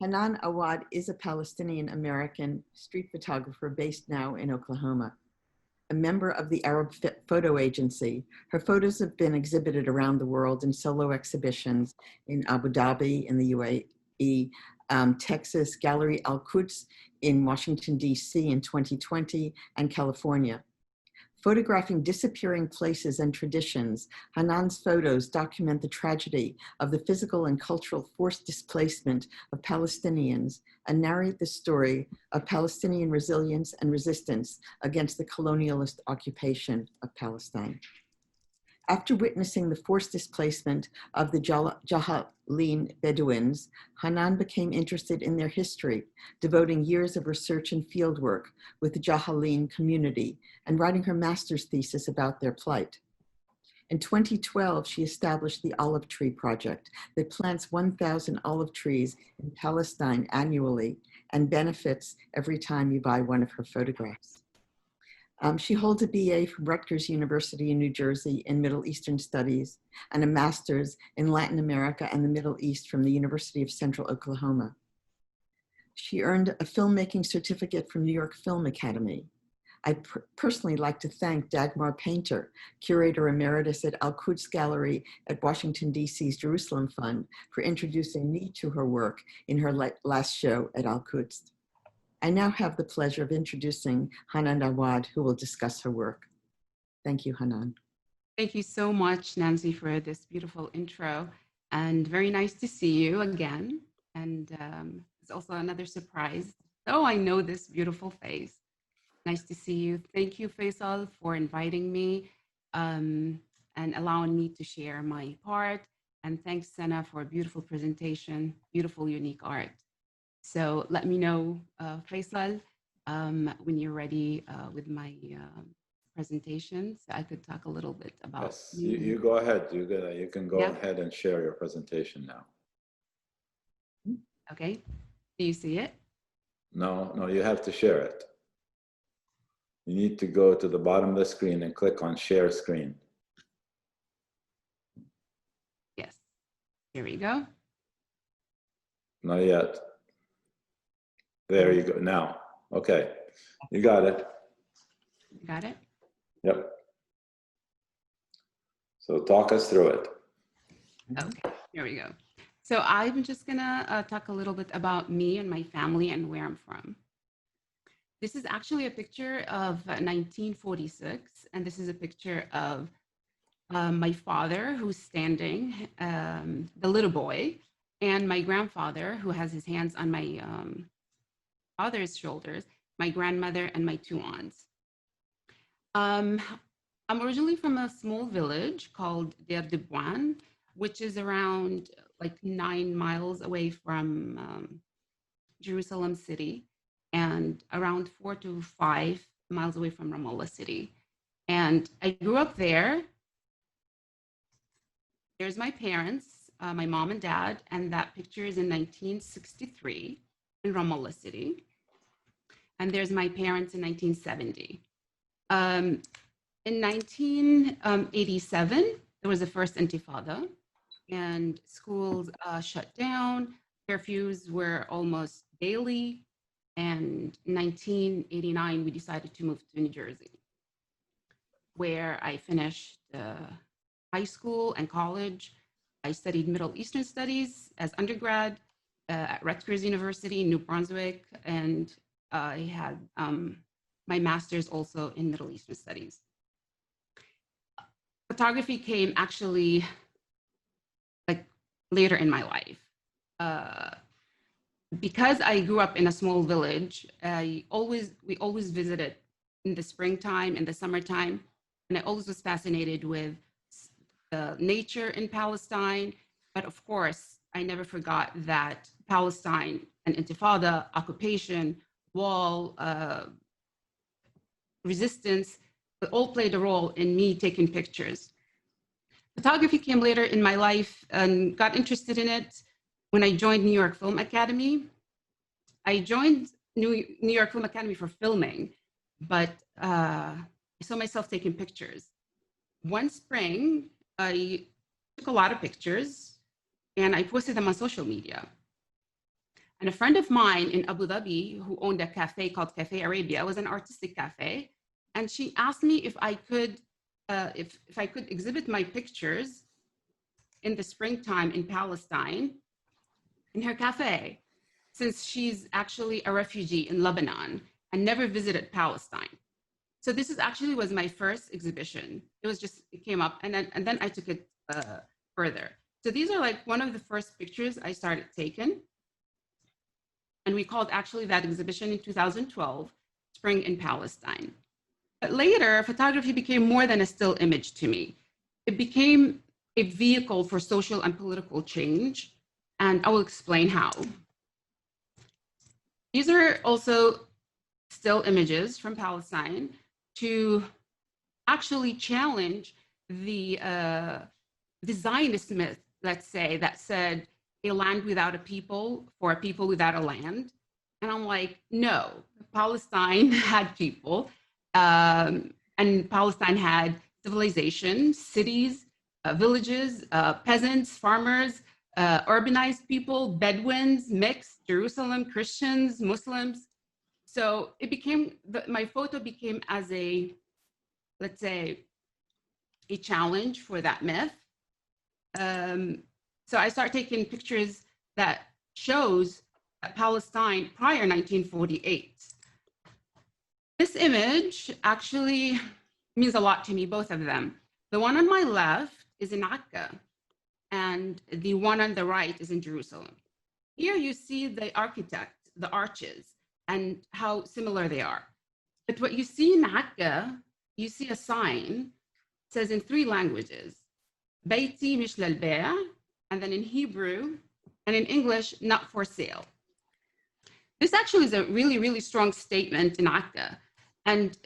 Hanan Awad is a Palestinian-American street photographer based now in Oklahoma. A member of the Arab Photo Agency, her photos have been exhibited around the world in solo exhibitions in Abu Dhabi in the UAE, Texas, Gallery Al-Quds in Washington, D.C. in 2020, and California. Photographing disappearing places and traditions, Hanan's photos document the tragedy of the physical and cultural forced displacement of Palestinians and narrate the story of Palestinian resilience and resistance against the colonialist occupation of Palestine. After witnessing the forced displacement of the Jahalin Bedouins, Hanan became interested in their history, devoting years of research and fieldwork with the Jahalin community and writing her master's thesis about their plight. In 2012, she established the Olive Tree Project that plants 1,000 olive trees in Palestine annually and benefits every time you buy one of her photographs. She holds a BA from Rutgers University in New Jersey in Middle Eastern Studies and a master's in Latin America and the Middle East from the University of Central Oklahoma. She earned a filmmaking certificate from New York Film Academy. I'd personally like to thank Dagmar Painter, Curator Emeritus at Al-Quds Gallery at Washington, D.C.'s Jerusalem Fund, for introducing me to her work in her last show at Al-Quds. I now have the pleasure of introducing Hanan Awad, who will discuss her work. Thank you, Hanan. Thank you so much, Nancy, for this beautiful intro, and very nice to see you again. And it's also another surprise. Oh, I know this beautiful face. Nice to see you. Thank you, Faisal, for inviting me and allowing me to share my part. And thanks, Sana, for a beautiful presentation, beautiful, unique art. So let me know, Faisal, when you're ready with my presentation, so I could talk a little bit about. Yes, you go ahead. You can go ahead and share your presentation now. Okay. Do you see it? No, you have to share it. You need to go to the bottom of the screen and click on Share Screen. Yes. Here we go. Not yet. There you go. Now. Okay. You got it. Got it? Yep. So talk us through it. Okay. Here we go. So I'm just going to talk a little bit about me and my family and where I'm from. This is actually a picture of 1946, and this is a picture of my father, who's standing, the little boy, and my grandfather, who has his hands on my father's shoulders, my grandmother, and my two aunts. I'm originally from a small village called Deir Debwan, which is around like 9 miles away from Jerusalem city, and around 4 to 5 miles away from Ramallah city. And I grew up there. There's my parents, my mom and dad, and that picture is in 1963 in Ramallah city. And there's my parents in 1970. In 1987, there was the first intifada, and schools shut down. Curfews were almost daily. And in 1989, we decided to move to New Jersey, where I finished high school and college. I studied Middle Eastern Studies as undergrad at Rutgers University in New Brunswick, and I had my master's also in Middle Eastern Studies. Photography came actually like later in my life. Because I grew up in a small village, we always visited in the springtime and the summertime, and I always was fascinated with the nature in Palestine. But of course, I never forgot that Palestine and Intifada, occupation, wall, resistance, it all played a role in me taking pictures. Photography came later in my life and got interested in it when I joined New York Film Academy. I joined New York Film Academy for filming, but I saw myself taking pictures. One spring, I took a lot of pictures and I posted them on social media. And a friend of mine in Abu Dhabi who owned a cafe called Cafe Arabia, it was an artistic cafe. And she asked me if I could exhibit my pictures in the springtime in Palestine in her cafe, since she's actually a refugee in Lebanon and never visited Palestine. So this actually was my first exhibition. It came up, and then I took it further. So these are like one of the first pictures I started taking. And we called actually that exhibition in 2012, Spring in Palestine. But later, photography became more than a still image to me. It became a vehicle for social and political change, and I will explain how. These are also still images from Palestine to actually challenge the Zionist myth, let's say, that said a land without a people for a people without a land. And I'm like, no, Palestine had people, and Palestine had civilization, cities, villages, peasants, farmers, urbanized people, Bedouins, mixed, Jerusalem, Christians, Muslims. So it became, my photo became as a, let's say, a challenge for that myth. So I started taking pictures that shows Palestine prior 1948. This image actually means a lot to me, both of them. The one on my left is in Akka, and the one on the right is in Jerusalem. Here you see the architect, the arches, and how similar they are. But what you see in Akka, you see a sign, it says in 3 languages, Beiti mish lal-bay', and then in Hebrew, and in English, not for sale. This actually is a really, really strong statement in Akka, and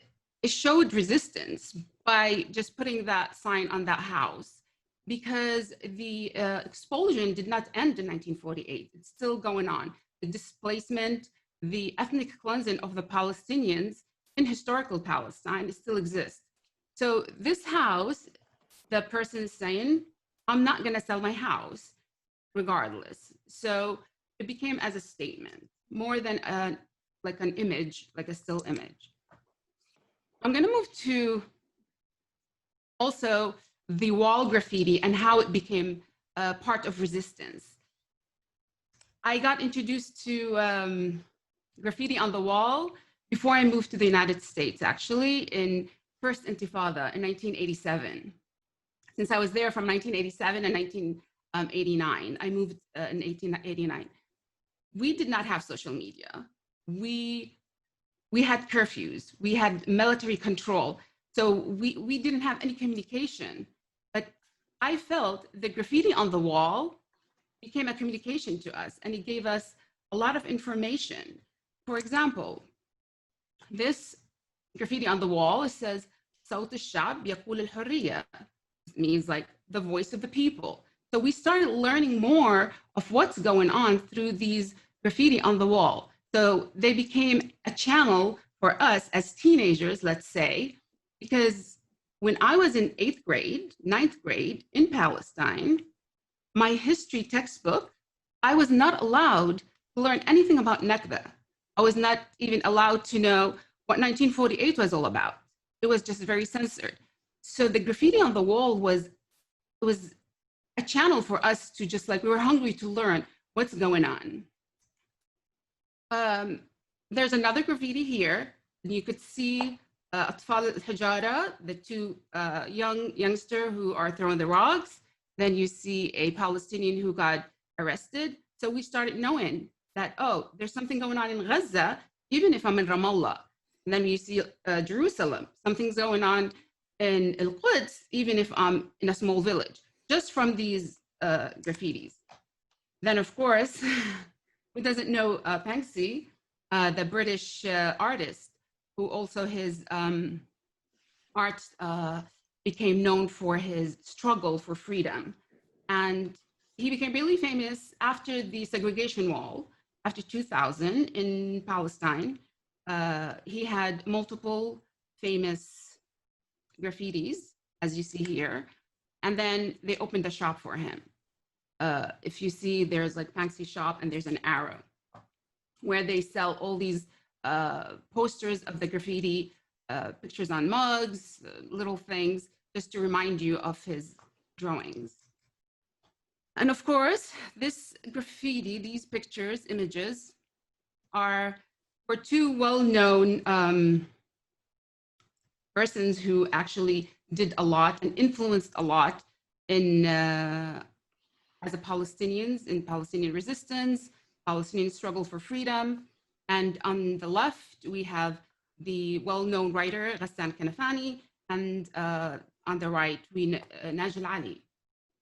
it showed resistance by just putting that sign on that house, because the expulsion did not end in 1948. It's still going on. The displacement, the ethnic cleansing of the Palestinians in historical Palestine still exists. So this house, the person is saying, I'm not gonna sell my house regardless. So it became as a statement, more than like an image, like a still image. I'm gonna move to also the wall graffiti and how it became part of resistance. I got introduced to graffiti on the wall before I moved to the United States, actually, in First Intifada in 1987. Since I was there from 1987 and 1989, I moved in 1889. We did not have social media. We had curfews, we had military control. So we didn't have any communication, but I felt the graffiti on the wall became a communication to us, and it gave us a lot of information. For example, this graffiti on the wall, it says, صوت الشعب يقول الحرية. It means like the voice of the people. So we started learning more of what's going on through these graffiti on the wall. So they became a channel for us as teenagers, let's say, because when I was in 8th grade, 9th grade in Palestine, my history textbook, I was not allowed to learn anything about Nakba. I was not even allowed to know what 1948 was all about. It was just very censored. So the graffiti on the wall was a channel for us to just like, we were hungry to learn what's going on. There's another graffiti here. And you could see Atfal al-Hijara, the 2 youngster who are throwing the rocks. Then you see a Palestinian who got arrested. So we started knowing that, oh, there's something going on in Gaza, even if I'm in Ramallah. And then you see Jerusalem, something's going on in Al-Quds, even if I'm in a small village, just from these graffitis. Then of course, who doesn't know Banksy, the British artist, who also his art became known for his struggle for freedom. And he became really famous after the segregation wall, after 2000 in Palestine. He had multiple famous graffitis, as you see here, and then they opened a shop for him. If you see, there's like Banksy shop and there's an arrow. where they sell all these posters of the graffiti, pictures on mugs, little things, just to remind you of his drawings. And of course, this graffiti, these pictures, images, are for two well-known persons who actually did a lot and influenced a lot in as a Palestinians in Palestinian resistance, Palestinian struggle for freedom. And on the left, we have the well-known writer Ghassan Kanafani, and on the right, Najil Ali.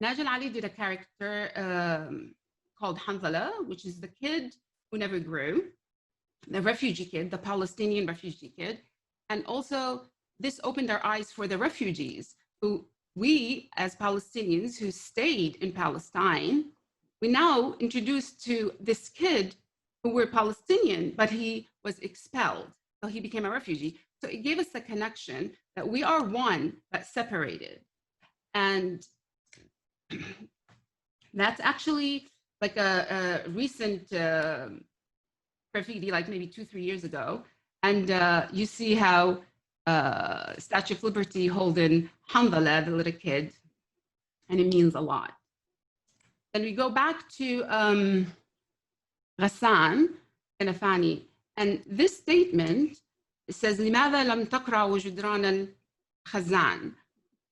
Najil Ali did a character called Hanzala, which is the kid who never grew, the refugee kid, the Palestinian refugee kid. And also, this opened our eyes for the refugees who we, as Palestinians who stayed in Palestine, we now introduced to this kid who were Palestinian, but he was expelled. So he became a refugee. So it gave us the connection that we are one but separated. And that's actually like a recent graffiti, like maybe 2-3 years ago. And you see how Statue of Liberty holding Hamdallah, the little kid, and it means a lot. Then we go back to Ghassan Kanafani, and this statement says, لماذا لم تقرأوا جدران الخزان?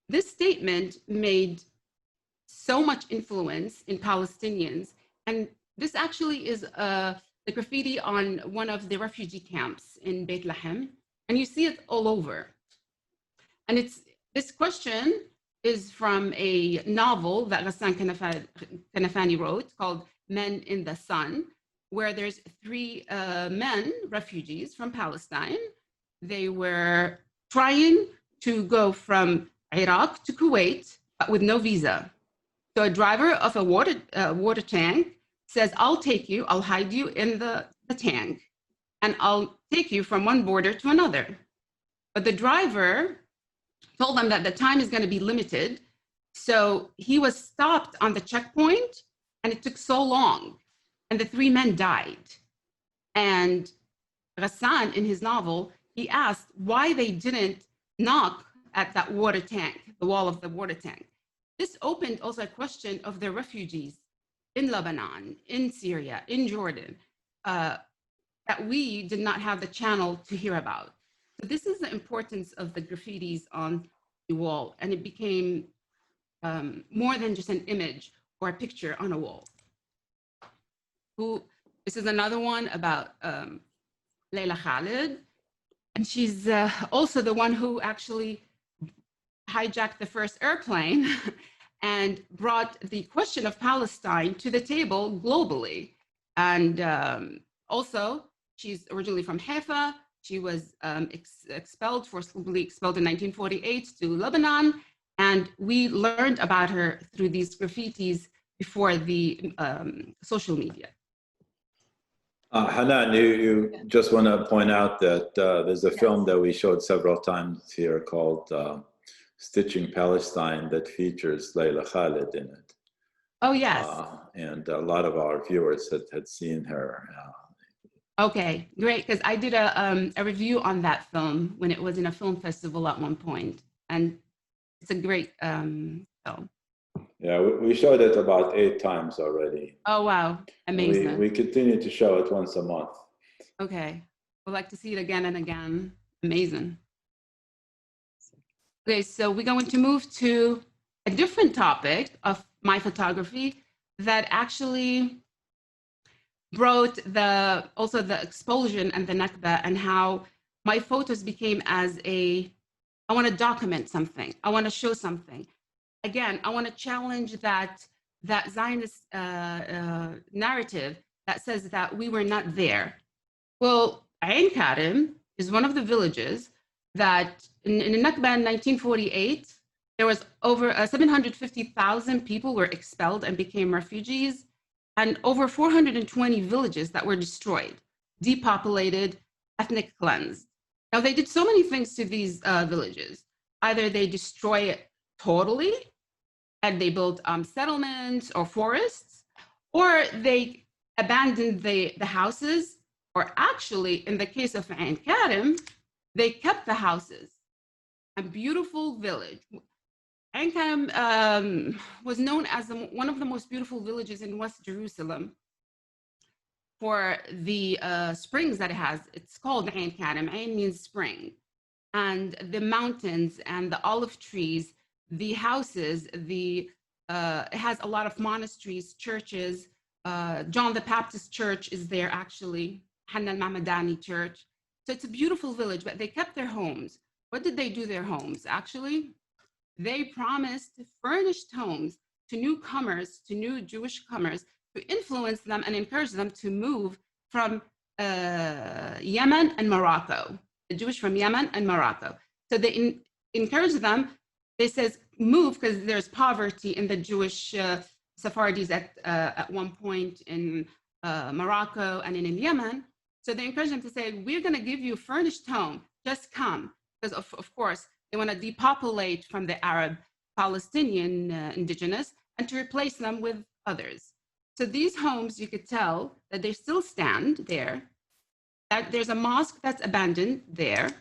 This statement made so much influence in Palestinians, and this actually is the graffiti on one of the refugee camps in Beit Lahem, and you see it all over. And this question is from a novel that Ghassan Kanafani wrote called Men in the Sun, where there's 3 men, refugees from Palestine. They were trying to go from Iraq to Kuwait, but with no visa. So a driver of a water tank says, I'll take you, I'll hide you in the tank, and I'll take you from one border to another. But the driver told them that the time is going to be limited. So he was stopped on the checkpoint, and it took so long, and the 3 men died. And Ghassan, in his novel, he asked why they didn't knock at that water tank, the wall of the water tank. This opened also a question of the refugees in Lebanon, in Syria, in Jordan, that we did not have the channel to hear about. So this is the importance of the graffitis on the wall, and it became more than just an image or a picture on a wall. This is another one about Layla Khalid, and she's also the one who actually hijacked the first airplane and brought the question of Palestine to the table globally. And also, she's originally from Haifa. She was forcibly expelled in 1948 to Lebanon. And we learned about her through these graffitis before the social media. Hanan, you just want to point out that there's a film that we showed several times here called Stitching Palestine that features Layla Khalid in it. Oh, yes. And a lot of our viewers had seen her. Okay, great, because I did a review on that film when it was in a film festival at one point, and it's a great film. Yeah, we showed it about 8 times already. Oh, wow, amazing. We continue to show it once a month. Okay, we'd like to see it again and again. Amazing. Okay, so we're going to move to a different topic of my photography that actually brought also the expulsion and the Nakba, and how my photos became as I want to document something. I want to show something. Again, I want to challenge that Zionist narrative that says that we were not there. Well, Ain Karim is one of the villages that in Nakba in 1948, there was over 750,000 people were expelled and became refugees, and over 420 villages that were destroyed, depopulated, ethnic cleansed. Now, they did so many things to these villages. Either they destroy it totally, and they built settlements or forests, or they abandoned the houses Or actually, in the case of Ain Karim, they kept the houses. A beautiful village. Ain Karim was known as one of the most beautiful villages in West Jerusalem for the springs that it has. It's called Ain Karim. Ain means spring. And the mountains and the olive trees, the houses, it has a lot of monasteries, churches. John the Baptist Church is there, actually. Hanan Awad Church. So it's a beautiful village, but they kept their homes. What did they do their homes? Actually, they promised furnished homes to newcomers, to new Jewish comers, to influence them and encourage them to move from Yemen and Morocco. The Jewish from Yemen and Morocco. So they encourage them. They says move because there's poverty in the Jewish Sephardis at one point in Morocco and in Yemen. So they encourage them to say, we're going to give you a furnished home. Just come, because of course they want to depopulate from the Arab Palestinian indigenous and to replace them with others. So these homes, you could tell that they still stand there. That there's a mosque that's abandoned there.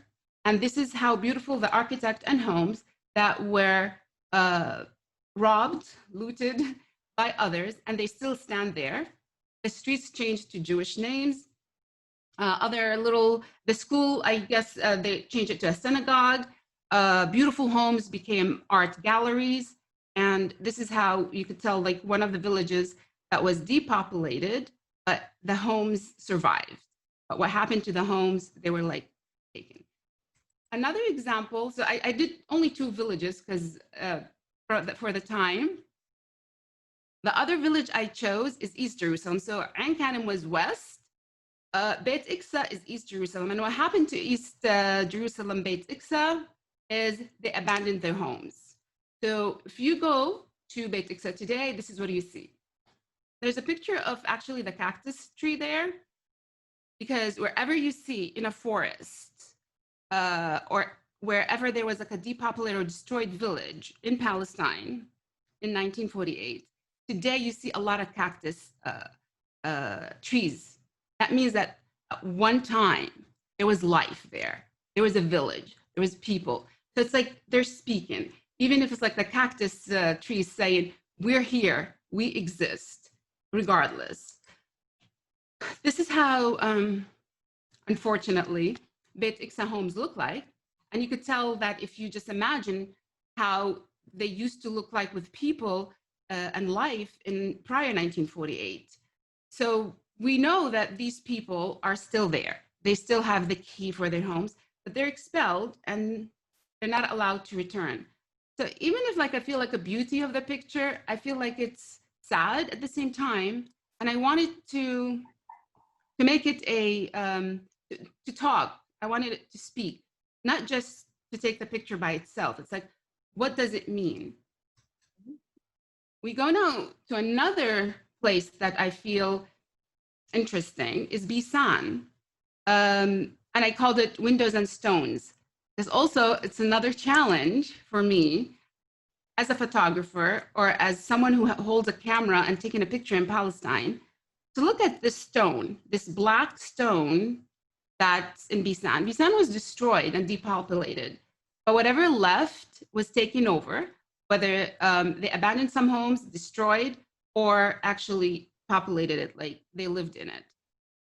And this is how beautiful the architect and homes that were robbed, looted by others, and they still stand there. The streets changed to Jewish names. The school, I guess they changed it to a synagogue. Beautiful homes became art galleries. And this is how you could tell, like, one of the villages that was depopulated, but the homes survived. But what happened to the homes? They were like taken. Another example, so I did only 2 villages because for the time. The other village I chose is East Jerusalem. So Ain Karim was west. Beit Iksa is East Jerusalem. And what happened to East Jerusalem, Beit Iksa, is they abandoned their homes. So if you go to Beit Iksa today, this is what you see. There's a picture of actually the cactus tree there, because wherever you see in a forest or wherever there was like a depopulated or destroyed village in Palestine in 1948, today you see a lot of cactus trees. That means that at one time there was life there. There was a village, there was people. So it's like they're speaking, even if it's like the cactus trees saying, we're here, we exist, regardless. This is how, unfortunately, Beit Iksa homes look like. And you could tell that if you just imagine how they used to look like with people and life in prior 1948. So we know that these people are still there. They still have the key for their homes, but they're expelled and they're not allowed to return. So even if like I feel like a beauty of the picture, I feel like it's sad at the same time. And I wanted to make it to talk. I wanted it to speak, not just to take the picture by itself. It's like, what does it mean? We go now to another place that I feel interesting is Bisan. And I called it Windows and Stones. There's also, it's another challenge for me as a photographer or as someone who holds a camera and taking a picture in Palestine, to look at this stone, this black stone that's in Bisan. Bisan was destroyed and depopulated, but whatever left was taken over, whether they abandoned some homes, destroyed, or actually populated it, like they lived in it.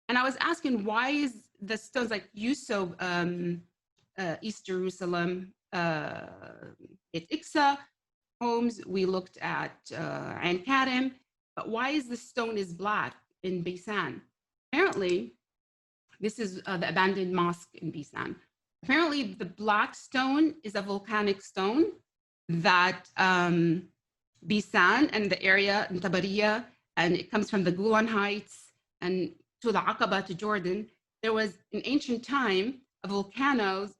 And I was asking, why is the stones like Yusuf, East Jerusalem, Beit Iksa homes, we looked at Ain Karim, but why is the stone is black in Bisan? Apparently, this is the abandoned mosque in Bisan. Apparently, the black stone is a volcanic stone that Bisan and the area in Tabariya, and it comes from the Golan Heights and to the Aqaba to Jordan. There was in ancient time a volcanoes,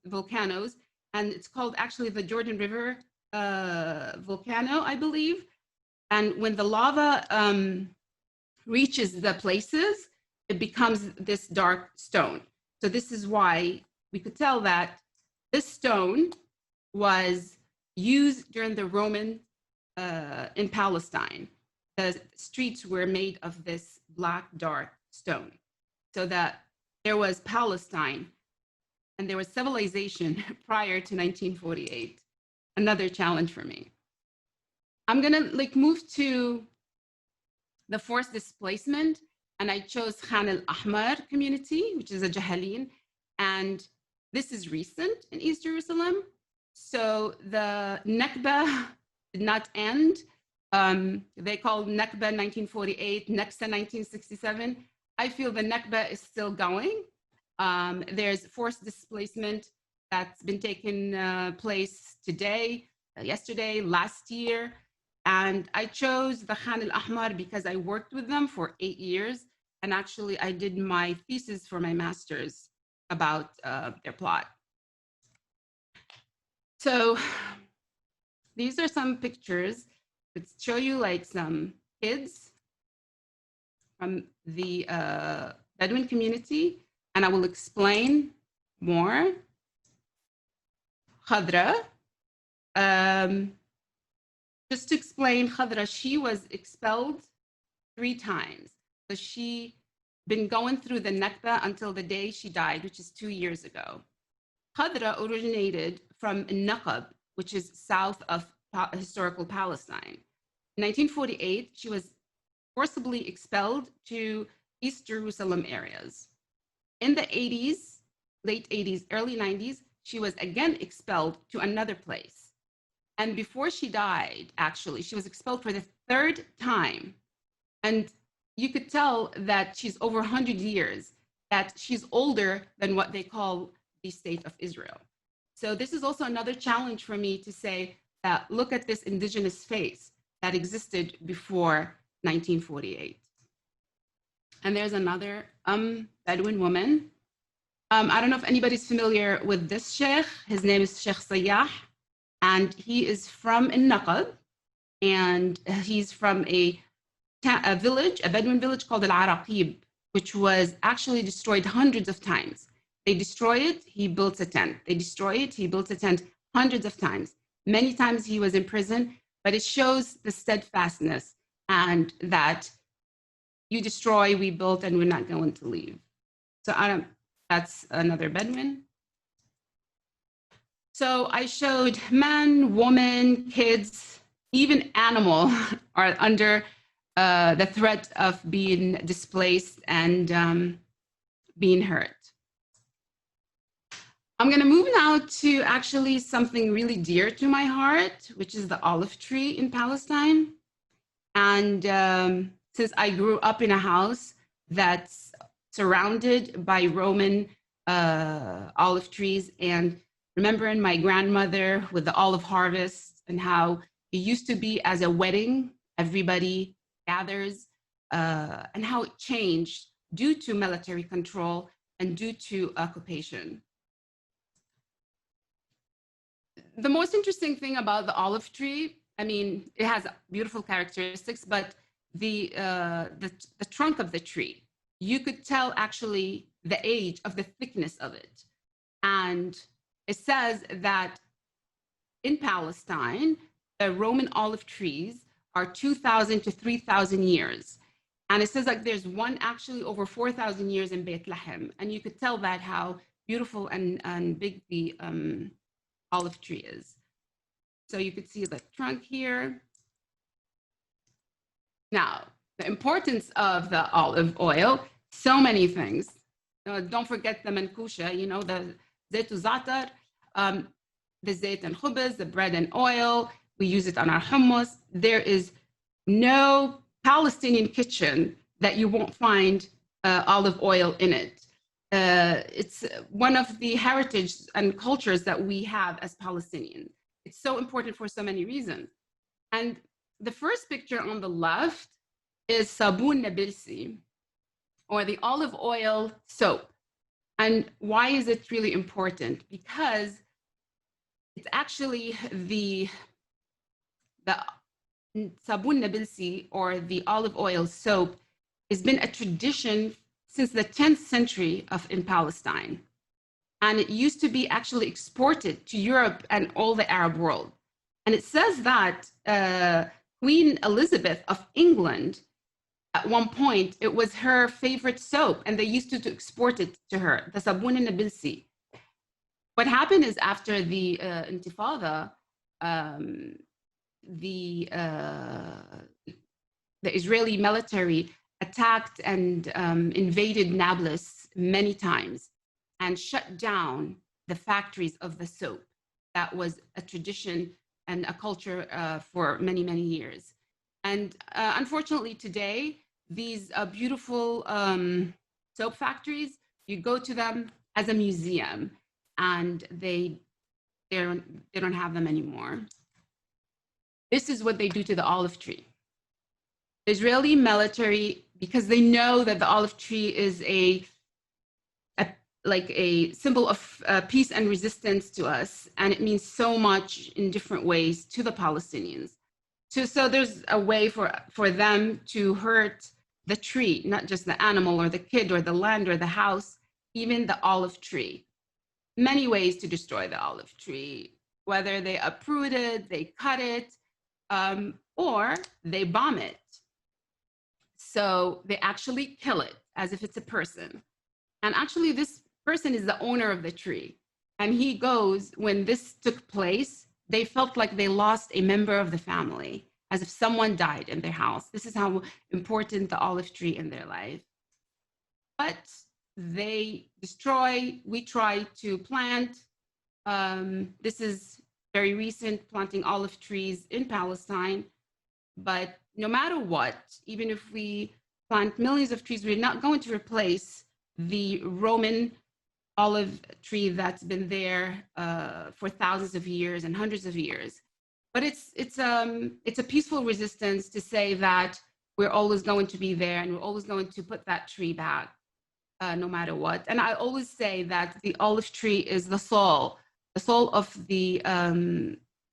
and it's called actually the Jordan River volcano, I believe. And when the lava reaches the places, it becomes this dark stone. So this is why we could tell that this stone was used during the Roman in Palestine. The streets were made of this black, dark stone. So that there was Palestine, and there was civilization prior to 1948. Another challenge for me. I'm gonna move to the forced displacement, and I chose Khan al-Ahmar community, which is a Jahalin, and this is recent in East Jerusalem. So the Nakba did not end. They called Nakba 1948, Naksa 1967. I feel the Nakba is still going. There's forced displacement that's been taking place today, yesterday, last year. And I chose the Khan al-Ahmar because I worked with them for 8 years. And actually, I did my thesis for my master's about their plot. So these are some pictures that show you some kids from the Bedouin community, and I will explain more. Khadra, just to explain Khadra, she was expelled 3 times. So she been going through the Nakba until the day she died, which is 2 years ago. Khadra originated from Naqab, which is south of historical Palestine. In 1948, she was forcibly expelled to East Jerusalem areas. In the 80s, late 80s, early 90s, she was again expelled to another place. And before she died, actually, she was expelled for the 3rd time. And you could tell that she's over 100 years, that she's older than what they call the state of Israel. So this is also another challenge for me to say that look at this indigenous face that existed before 1948. And there's another Bedouin woman. I don't know if anybody's familiar with this sheikh. His name is Sheikh Sayyah, and he is from Naqab, and he's from a village, a Bedouin village called Al-Araqib, which was actually destroyed hundreds of times. They destroy it, he built a tent. They destroy it, he built a tent hundreds of times. Many times he was in prison, but it shows the steadfastness and that you destroy, we built, and we're not going to leave. So that's another Bedouin. So I showed men, women, kids, even animal are under the threat of being displaced and being hurt. I'm going to move now to actually something really dear to my heart, which is the olive tree in Palestine. And since I grew up in a house that's surrounded by Roman olive trees, and remembering my grandmother with the olive harvest and how it used to be as a wedding, everybody gathers, and how it changed due to military control and due to occupation. The most interesting thing about the olive tree, I mean, it has beautiful characteristics, but the trunk of the tree, you could tell actually the age of the thickness of it. And it says that in Palestine, the Roman olive trees are 2,000 to 3,000 years. And it says like there's one actually over 4,000 years in Beit Lahem. And you could tell that how beautiful and big the olive tree is. So you could see the trunk here. Now, the importance of the olive oil, so many things. Don't forget the mankusha, you know, the zayt zatar, the zayt and khubz, the bread and oil. We use it on our hummus. There is no Palestinian kitchen that you won't find olive oil in it. It's one of the heritage and cultures that we have as Palestinians. It's so important for so many reasons. And the first picture on the left is sabun nabilsi, or the olive oil soap. And why is it really important? Because it's actually the sabun nabilsi, or the olive oil soap, has been a tradition since the 10th century in Palestine. And it used to be actually exported to Europe and all the Arab world. And it says that Queen Elizabeth of England At one point, it was her favorite soap, and they used to export it to her, the sabun nabilsi. What happened is after the Intifada, um, the Israeli military attacked and invaded Nablus many times and shut down the factories of the soap. That was a tradition and a culture for many, many years. And unfortunately today, these beautiful soap factories, you go to them as a museum, and they don't have them anymore. This is what they do to the olive tree. The Israeli military, because they know that the olive tree is like a symbol of peace and resistance to us, and it means so much in different ways to the Palestinians. So there's a way for them to hurt the tree, not just the animal or the kid or the land or the house, even the olive tree. Many ways to destroy the olive tree, whether they uproot it, they cut it, or they bomb it. So they actually kill it as if it's a person. And actually this person is the owner of the tree. And he goes, when this took place, they felt like they lost a member of the family, as if someone died in their house. This is how important the olive tree in their life. But they destroy, we try to plant. This is very recent, planting olive trees in Palestine. But no matter what, even if we plant millions of trees, we're not going to replace the Roman olive tree that's been there for thousands of years and hundreds of years. But it's a peaceful resistance to say that we're always going to be there and we're always going to put that tree back, no matter what. And I always say that the olive tree is the soul of the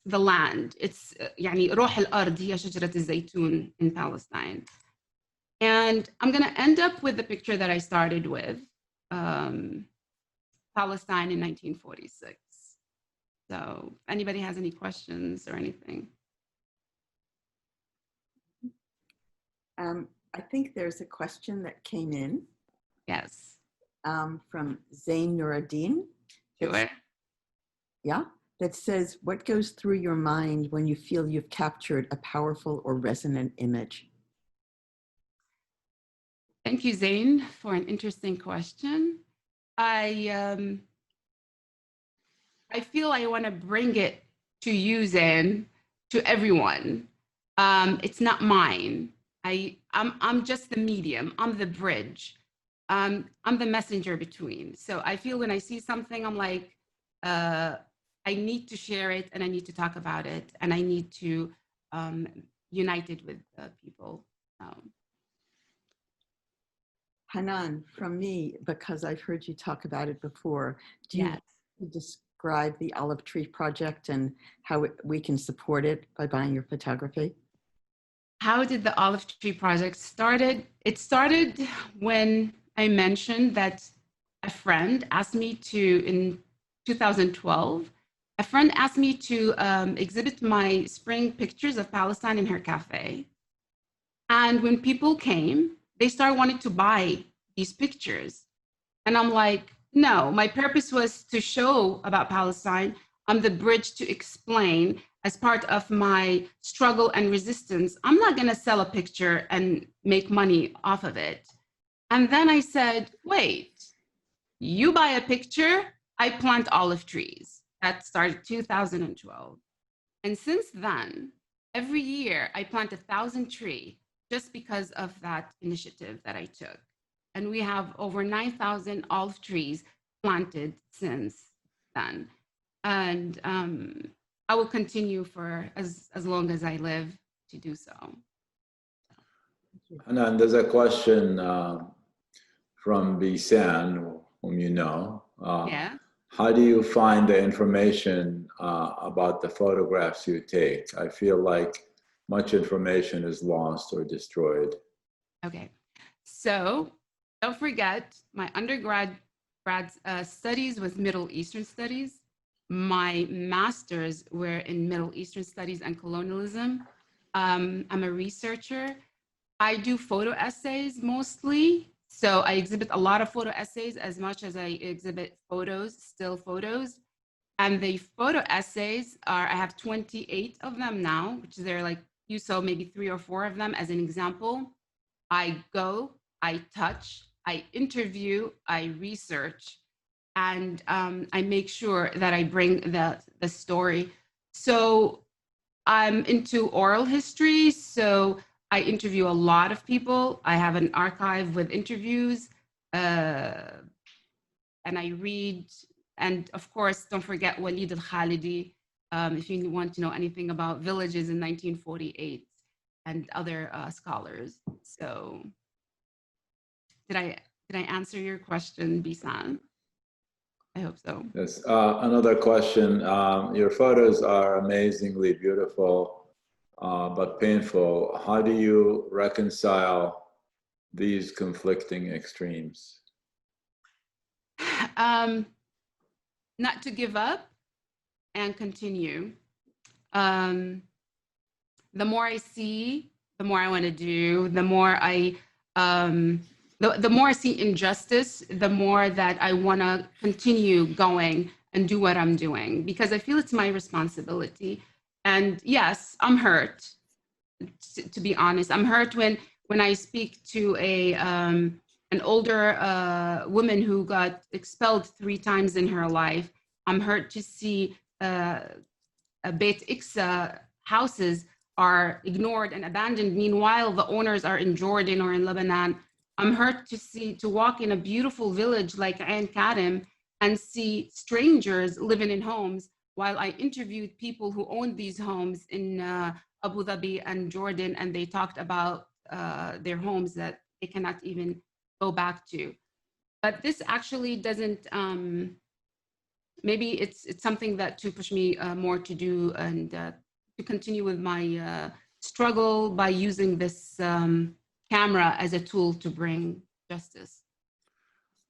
land. It's يعني روح الأرض هي شجرة الزيتون in Palestine. And I'm going to end up with the picture that I started with, Palestine in 1946. So anybody has any questions or anything? I think there's a question that came in. Yes. From Zain Nuruddin. Sure. Yeah, that says, what goes through your mind when you feel you've captured a powerful or resonant image? Thank you, Zain, for an interesting question. I feel I want to bring it to you, Zain, to everyone. It's not mine. I'm just the medium. I'm the bridge. I'm the messenger between. So I feel when I see something, I'm like, I need to share it and I need to talk about it and I need to unite it with people. Hanan, from me, because I've heard you talk about it before, do you Yes. describe the Olive Tree Project and how we can support it by buying your photography? How did the Olive Tree Project started? It started when I mentioned that a friend asked me to, in 2012, a friend asked me to exhibit my spring pictures of Palestine in her cafe. And when people came, they started wanting to buy these pictures. And I'm like, no, my purpose was to show about Palestine. I'm the bridge to explain as part of my struggle and resistance. I'm not gonna sell a picture and make money off of it. And then I said, wait, you buy a picture, I plant olive trees. That started 2012. And since then, every year I plant 1,000 trees just because of that initiative that I took. And we have over 9,000 olive trees planted since then. And I will continue for as long as I live to do so. And there's a question from Bisan, whom you know. Yeah. How do you find the information about the photographs you take? I feel like much information is lost or destroyed. Okay, so don't forget, my undergrad studies was Middle Eastern Studies. My masters were in Middle Eastern Studies and Colonialism. I'm a researcher. I do photo essays mostly. So I exhibit a lot of photo essays as much as I exhibit photos, still photos. And the photo essays are, I have 28 of them now, which is there like you saw maybe 3 or 4 of them as an example. I go, I touch, I interview, I research, and I make sure that I bring the story. So I'm into oral history, so I interview a lot of people. I have an archive with interviews, uh, and I read. And of course, don't forget Walid al-Khalidi, if you want to know anything about villages in 1948 and other scholars. So did I answer your question, Bisan? I hope so. Yes. Another question. Your photos are amazingly beautiful, but painful. How do you reconcile these conflicting extremes? Not to give up and continue. The more I see, the more I want to do, the more the more I see injustice, the more that I want to continue going and do what I'm doing, because I feel it's my responsibility. And yes, I'm hurt, to be honest. I'm hurt when I speak to an older woman who got expelled 3 times in her life. I'm hurt to see Beit Iksa houses are ignored and abandoned. Meanwhile, the owners are in Jordan or in Lebanon. I'm hurt to walk in a beautiful village like Ain Karim and see strangers living in homes, while I interviewed people who owned these homes in Abu Dhabi and Jordan, and they talked about their homes that they cannot even go back to. But this actually doesn't, maybe it's something that to push me more to do, and to continue with my struggle by using this camera as a tool to bring justice.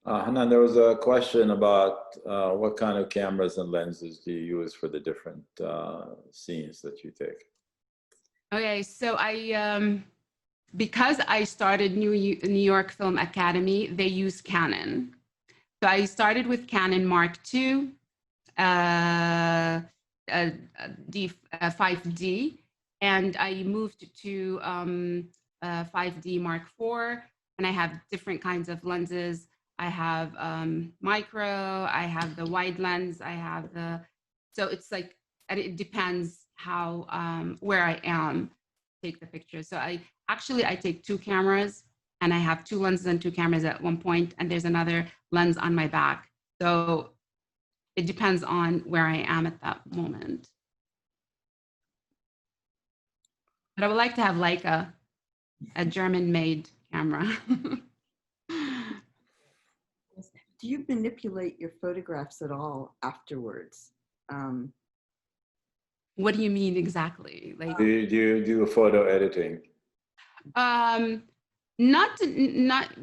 Hanan, there was a question about what kind of cameras and lenses do you use for the different scenes that you take? Okay, so because I started New York Film Academy, they use Canon. So I started with Canon Mark II, 5D, and I moved to 5D Mark IV, and I have different kinds of lenses. I have micro, I have the wide lens, I have so it's like, and it depends how, where I am, take the picture. So I take 2 cameras, and I have 2 lenses and 2 cameras at one point, and there's another lens on my back. So it depends on where I am at that moment. But I would like to have Leica, a German-made camera. Do you manipulate your photographs at all afterwards? What do you mean exactly? Like, do you do photo editing? Not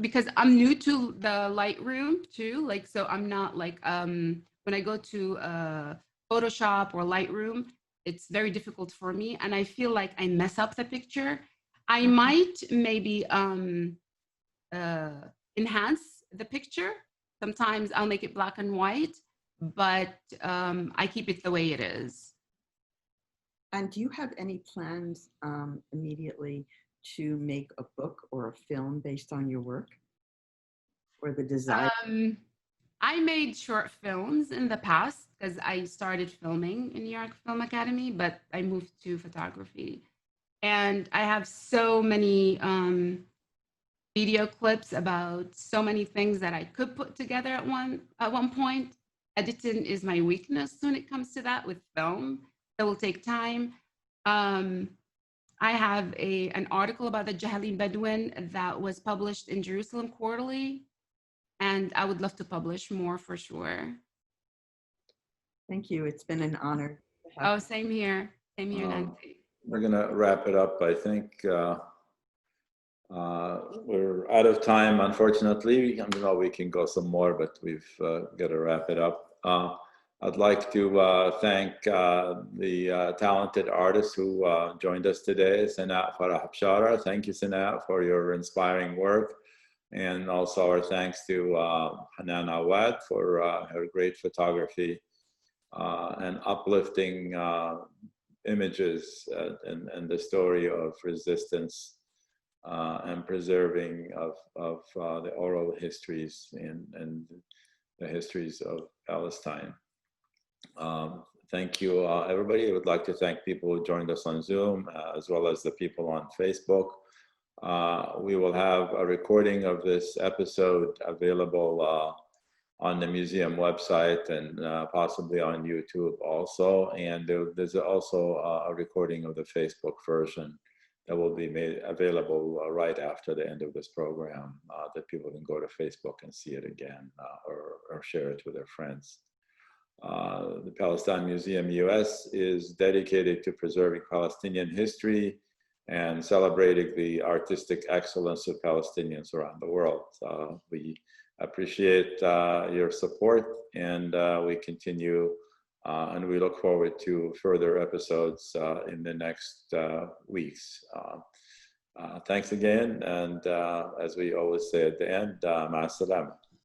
because I'm new to the Lightroom too. Like, so I'm not like, when I go to Photoshop or Lightroom, it's very difficult for me, and I feel like I mess up the picture. I might maybe enhance the picture. Sometimes I'll make it black and white, but I keep it the way it is. And do you have any plans immediately to make a book or a film based on your work, or the desire? I made short films in the past because I started filming in New York Film Academy, but I moved to photography. And I have so many video clips about so many things that I could put together at one point. Editing is my weakness when it comes to that with film. It will take time. I have an article about the Jahalin Bedouin that was published in Jerusalem Quarterly, and I would love to publish more for sure. Thank you. It's been an honor. Oh, same here. Same here, Nancy. We're going to wrap it up, I think. We're out of time, unfortunately. I know we can go some more, but we've got to wrap it up. I'd like to thank the talented artists who joined us today. Sanat Farah Bshara, thank you, Sanat, for your inspiring work. And also our thanks to Hanan Awad for her great photography and uplifting images and the story of resistance and preserving of the oral histories and the histories of Palestine. Thank you, everybody. I would like to thank people who joined us on Zoom, as well as the people on Facebook. We will have a recording of this episode available on the museum website and possibly on YouTube also. And there's also a recording of the Facebook version that will be made available right after the end of this program, that people can go to Facebook and see it again or share it with their friends. The Palestine Museum US is dedicated to preserving Palestinian history and celebrating the artistic excellence of Palestinians around the world. We appreciate your support, and we continue and we look forward to further episodes in the next weeks. Thanks again, and as we always say at the end, ma'a salama.